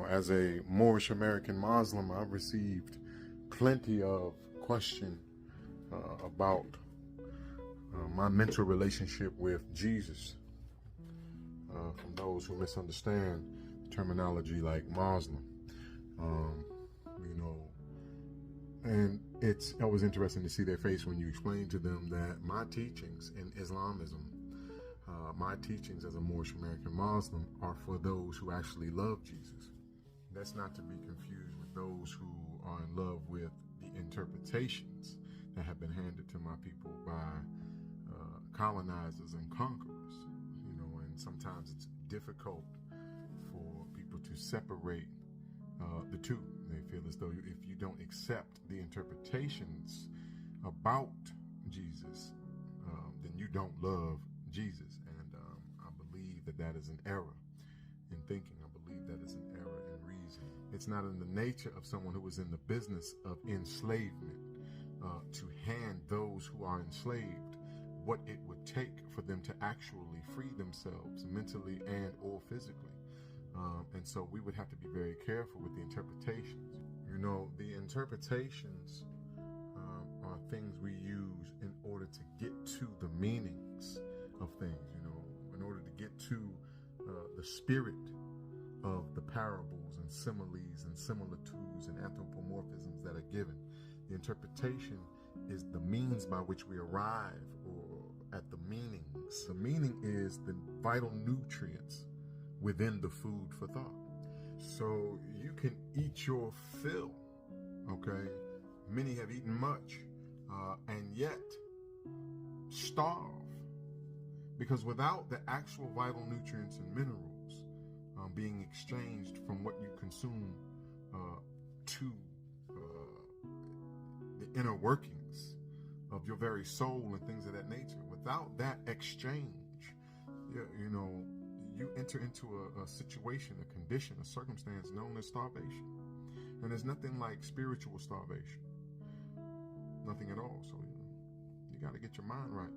as a Moorish American Muslim, I've received plenty of question about my mental relationship with Jesus from those who misunderstand the terminology like Moslem. And it's always interesting to see their face when you explain to them that my teachings in Islamism, my teachings as a Moorish American Muslim, are for those who actually love Jesus. That's not to be confused with those who are in love with the interpretations that have been handed to my people by colonizers and conquerors. And sometimes it's difficult for people to separate the two. They feel as though if you don't accept the interpretations about Jesus, then you don't love Jesus. And I believe that is an error in thinking. I believe that is an error in reasoning. It's not in the nature of someone who is in the business of enslavement to hand those who are enslaved what it would take for them to actually free themselves mentally and or physically. And so we would have to be very careful with the interpretations. The interpretations are things we use in order to get to the meanings of things, in order to get to the spirit of the parables and similes and similitudes and anthropomorphisms that are given. The interpretation is the means by which we arrive or at the meanings. The meaning is the vital nutrients within the food for thought. So you can eat your fill, okay? Many have eaten much and yet starve, because without the actual vital nutrients and minerals being exchanged from what you consume to the inner workings of your very soul and things of that nature, without that exchange, you enter into a situation, a condition, a circumstance known as starvation. And there's nothing like spiritual starvation. Nothing at all. So, you got to get your mind right.